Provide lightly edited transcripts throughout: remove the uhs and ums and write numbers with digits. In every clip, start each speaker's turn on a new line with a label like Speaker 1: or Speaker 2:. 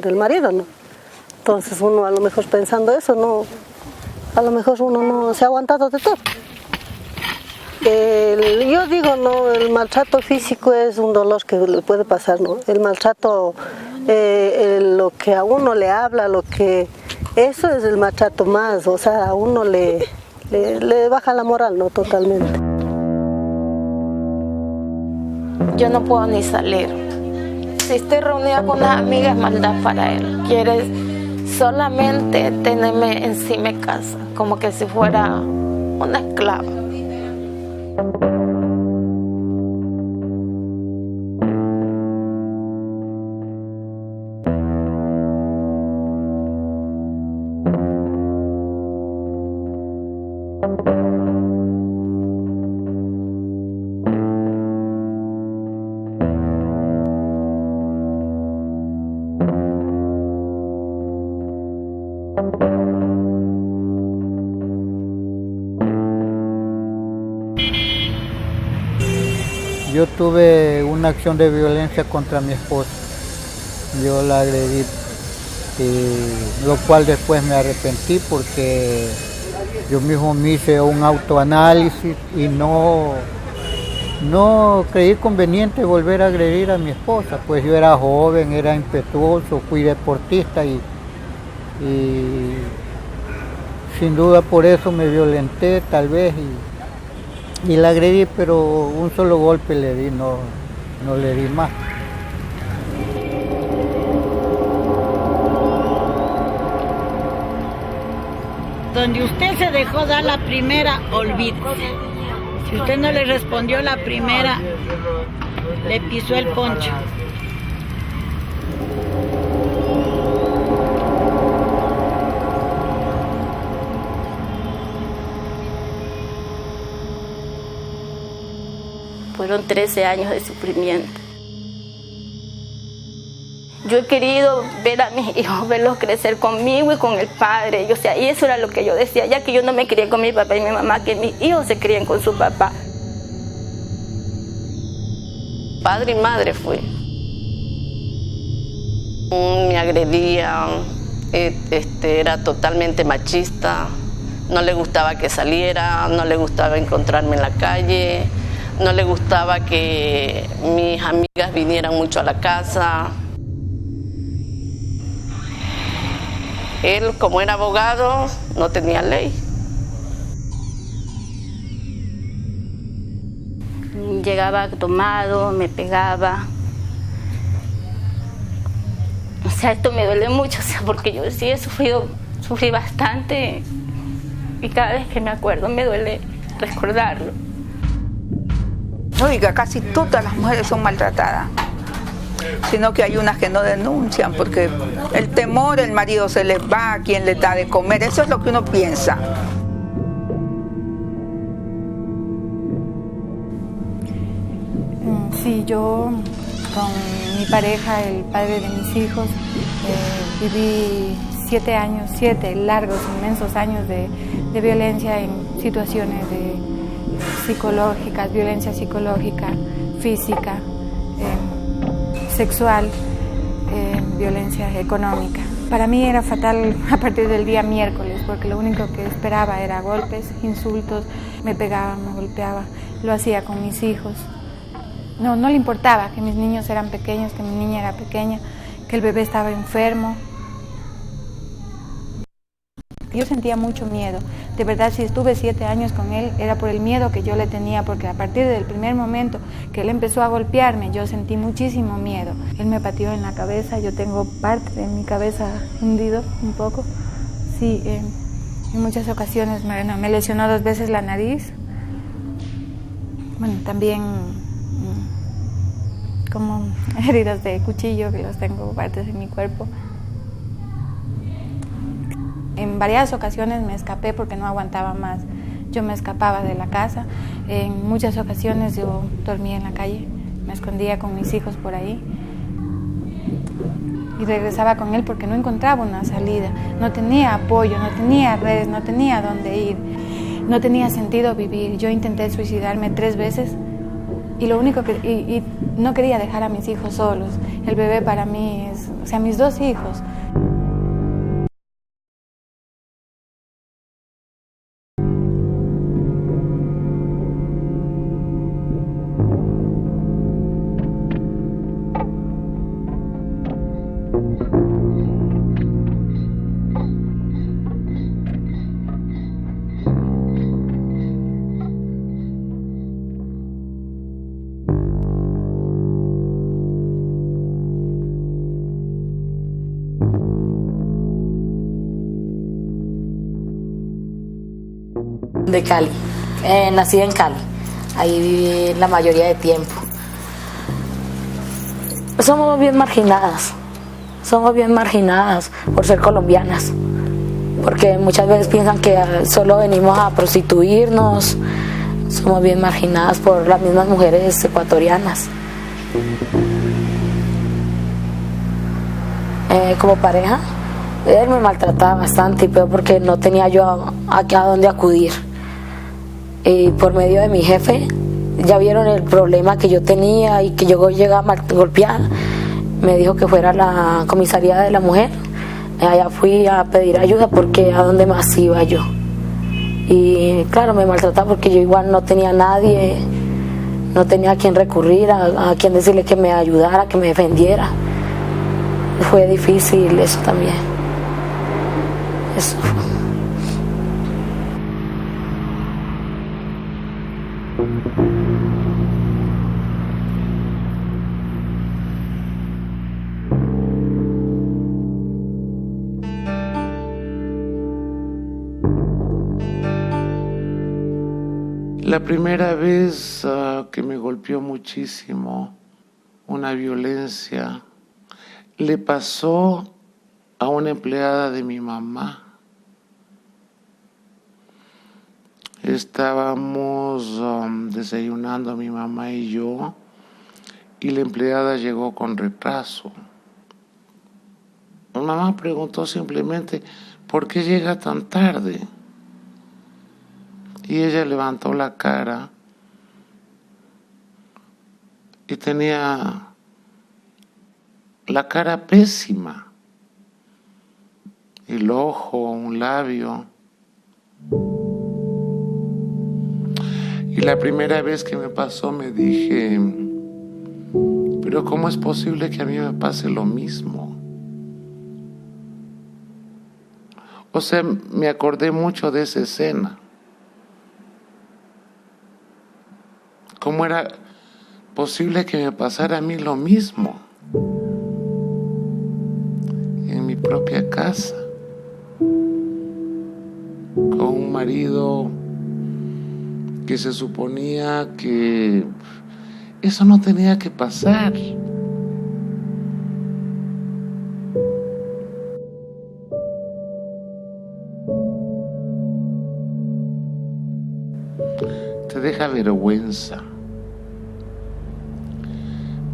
Speaker 1: el marido, ¿no? Entonces uno a lo mejor pensando eso, no, a lo mejor uno no se ha aguantado de todo. Yo digo, no, el maltrato físico es un dolor que le puede pasar, ¿no? El maltrato, lo que a uno le habla, eso es el maltrato más, o sea, a uno le baja la moral, ¿no? Totalmente.
Speaker 2: Yo no puedo ni salir. Si estoy reunida con unas amigas, es maldad para él. Quiere solamente tenerme encima de casa, como que si fuera una esclava.
Speaker 3: Yo tuve una acción de violencia contra mi esposa. Yo la agredí, lo cual después me arrepentí porque yo mismo me hice un autoanálisis y no creí conveniente volver a agredir a mi esposa. Pues yo era joven, era impetuoso, fui deportista y sin duda por eso me violenté tal vez y la agredí, pero un solo golpe le di, no le di más.
Speaker 4: Donde usted se dejó dar la primera, olvídese. Si usted no le respondió la primera, le pisó el poncho.
Speaker 2: Fueron 13 años de sufrimiento. Yo he querido ver a mis hijos, verlos crecer conmigo y con el padre. Y eso era lo que yo decía, ya que yo no me crié con mi papá y mi mamá, que mis hijos se críen con su papá. Padre y madre fui. Me agredían, era totalmente machista, no le gustaba que saliera, no le gustaba encontrarme en la calle. No le gustaba que mis amigas vinieran mucho a la casa. Él, como era abogado, no tenía ley. Llegaba tomado, me pegaba. Esto me duele mucho, porque yo sí sufrí bastante. Y cada vez que me acuerdo me duele recordarlo.
Speaker 5: Oiga, casi todas las mujeres son maltratadas, sino que hay unas que no denuncian porque el temor, el marido se les va, quien les da de comer, eso es lo que uno piensa.
Speaker 6: Sí, yo con mi pareja, el padre de mis hijos, viví 7 largos, inmensos años de violencia en situaciones psicológicas, violencia psicológica, física, sexual, violencia económica. Para mí era fatal a partir del día miércoles, porque lo único que esperaba era golpes, insultos, me pegaba, me golpeaba, lo hacía con mis hijos. No le importaba que mis niños eran pequeños, que mi niña era pequeña, que el bebé estaba enfermo. Yo sentía mucho miedo. De verdad, si estuve 7 años con él, era por el miedo que yo le tenía, porque a partir del primer momento que él empezó a golpearme, yo sentí muchísimo miedo. Él me pateó en la cabeza, yo tengo parte de mi cabeza hundido un poco. Sí, en muchas ocasiones me lesionó 2 veces la nariz. Bueno, también como heridas de cuchillo, que los tengo partes en mi cuerpo. En varias ocasiones me escapé porque no aguantaba más. Yo me escapaba de la casa. En muchas ocasiones yo dormía en la calle, me escondía con mis hijos por ahí y regresaba con él porque no encontraba una salida. No tenía apoyo, no tenía redes, no tenía dónde ir. No tenía sentido vivir. Yo intenté suicidarme 3 veces y lo único que no quería dejar a mis hijos solos. El bebé para mí sea, mis 2 hijos.
Speaker 7: De Cali, nací en Cali, ahí viví la mayoría de tiempo. Somos bien marginadas por ser colombianas, porque muchas veces piensan que solo venimos a prostituirnos. Somos bien marginadas por las mismas mujeres ecuatorianas. Como pareja, él me maltrataba bastante, pero porque no tenía yo a dónde acudir. Y por medio de mi jefe, ya vieron el problema que yo tenía y que yo llegaba golpeada. Me dijo que fuera a la comisaría de la mujer. Allá fui a pedir ayuda porque a dónde más iba yo. Y claro, me maltrataba porque yo igual no tenía a nadie, no tenía a quien recurrir, a quien decirle que me ayudara, que me defendiera. Fue difícil eso también. Eso fue.
Speaker 8: La primera vez que me golpeó muchísimo, una violencia, le pasó a una empleada de mi mamá. Estábamos desayunando mi mamá y yo, y la empleada llegó con retraso. Mi mamá preguntó simplemente, ¿por qué llega tan tarde? Y ella levantó la cara y tenía la cara pésima, el ojo, un labio. Y la primera vez que me pasó me dije, pero ¿cómo es posible que a mí me pase lo mismo? O sea, me acordé mucho de esa escena. ¿Cómo era posible que me pasara a mí lo mismo? En mi propia casa, con un marido que se suponía que eso no tenía que pasar. Te deja vergüenza.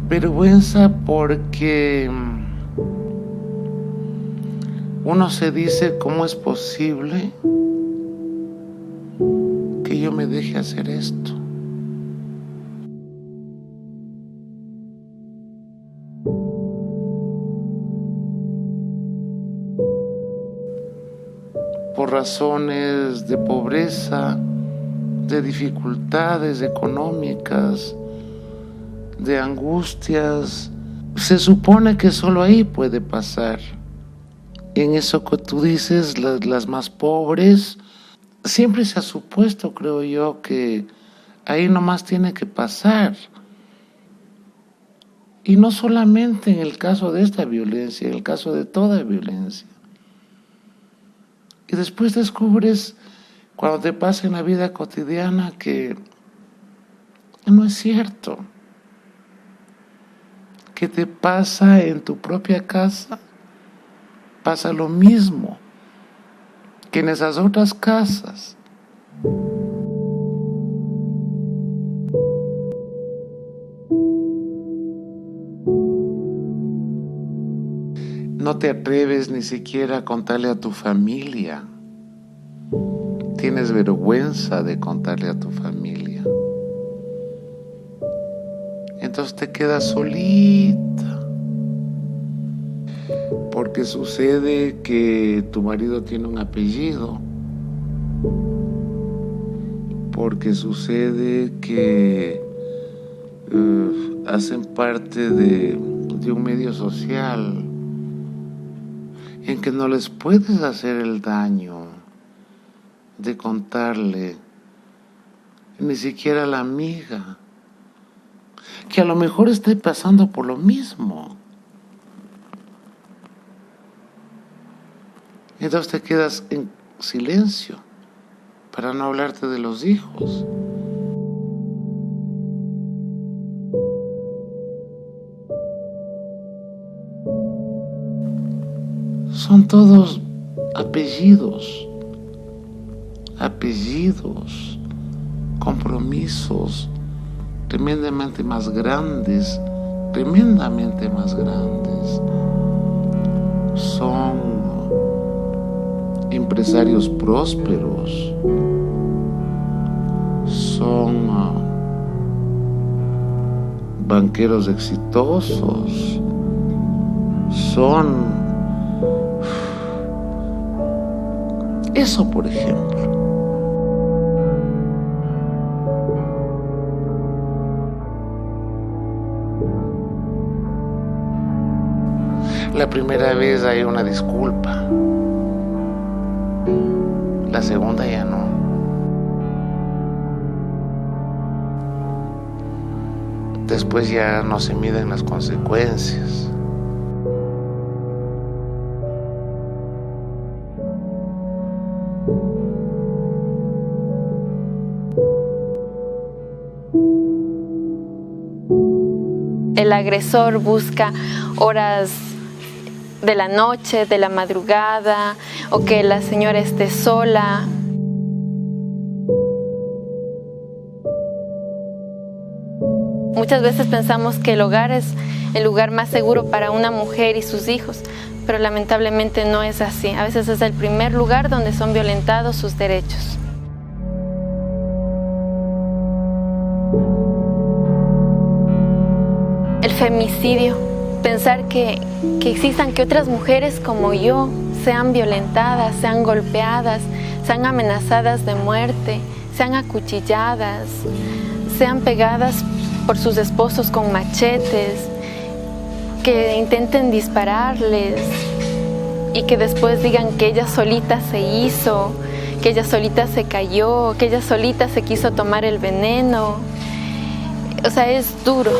Speaker 8: Vergüenza porque uno se dice, ¿cómo es posible que yo me deje hacer esto? Por razones de pobreza, de dificultades económicas, de angustias, se supone que solo ahí puede pasar. En eso que tú dices, las más pobres, siempre se ha supuesto, creo yo, que ahí nomás tiene que pasar. Y no solamente en el caso de esta violencia, en el caso de toda violencia. Y después descubres, cuando te pasa en la vida cotidiana, que no es cierto. Que te pasa en tu propia casa, pasa lo mismo que en esas otras casas. No te atreves ni siquiera a contarle a tu familia. Tienes vergüenza de contarle a tu familia. Entonces te quedas solita. porque sucede que tu marido tiene un apellido, porque sucede que hacen parte de un medio social en que no les puedes hacer el daño de contarle ni siquiera a la amiga que a lo mejor está pasando por lo mismo. Entonces te quedas en silencio para no hablarte de los hijos. Son todos apellidos, compromisos tremendamente más grandes. Son empresarios prósperos, son banqueros exitosos, son eso, por ejemplo. La primera vez hay una disculpa, la segunda ya no. Después ya no se miden las consecuencias.
Speaker 9: El agresor busca horas de la noche, de la madrugada, o que la señora esté sola. Muchas veces pensamos que el hogar es el lugar más seguro para una mujer y sus hijos, pero lamentablemente no es así. A veces es el primer lugar donde son violentados sus derechos. El femicidio, pensar que existan, que otras mujeres como yo sean violentadas, sean golpeadas, sean amenazadas de muerte, sean acuchilladas, sean pegadas por sus esposos con machetes, que intenten dispararles y que después digan que ella solita se hizo, que ella solita se cayó, que ella solita se quiso tomar el veneno. O sea, es duro.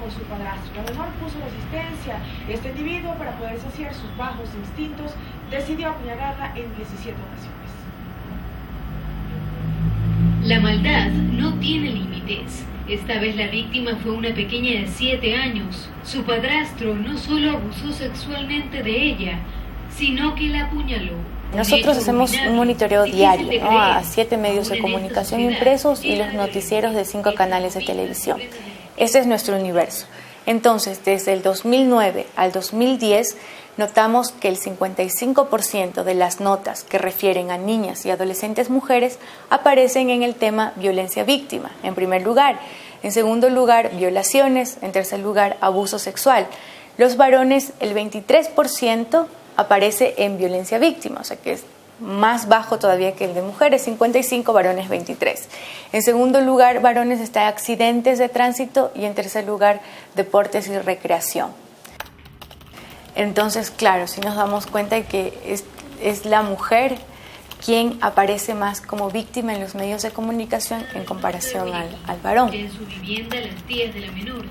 Speaker 10: Por su padrastro. La menor puso resistencia. Este individuo, para poder saciar sus bajos instintos, decidió apuñalarla en 17 ocasiones.
Speaker 11: La maldad no tiene límites. Esta vez la víctima fue una pequeña de 7 años. Su padrastro no solo abusó sexualmente de ella, sino que la apuñaló.
Speaker 12: Nosotros hacemos un monitoreo diario, ¿no?, a 7 medios de comunicación impresos y los noticieros de 5 canales de televisión. Ese es nuestro universo. Entonces, desde el 2009 al 2010, notamos que el 55% de las notas que refieren a niñas y adolescentes mujeres aparecen en el tema violencia víctima, en primer lugar. En segundo lugar, violaciones. En tercer lugar, abuso sexual. Los varones, el 23% aparece en violencia víctima, o sea que es más bajo todavía que el de mujeres, 55, varones 23. En segundo lugar, varones está accidentes de tránsito y en tercer lugar, deportes y recreación. Entonces, claro, si nos damos cuenta de que es la mujer quien aparece más como víctima en los medios de comunicación en comparación al varón.
Speaker 11: En su vivienda, las tías de la menor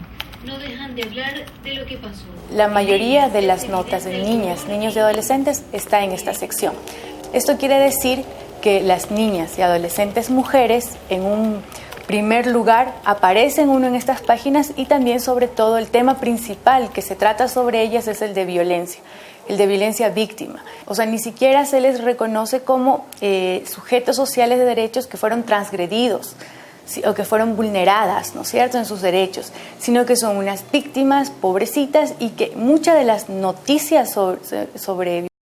Speaker 11: no dejan de hablar de lo que pasó.
Speaker 12: La mayoría de las notas de niñas, niños y adolescentes está en esta sección. Esto quiere decir que las niñas y adolescentes mujeres en un primer lugar aparecen en estas páginas y también sobre todo el tema principal que se trata sobre ellas es el de violencia víctima. O sea, ni siquiera se les reconoce como sujetos sociales de derechos que fueron transgredidos, ¿sí?, o que fueron vulneradas, ¿no es cierto?, en sus derechos, sino que son unas víctimas pobrecitas y que muchas de las noticias sobre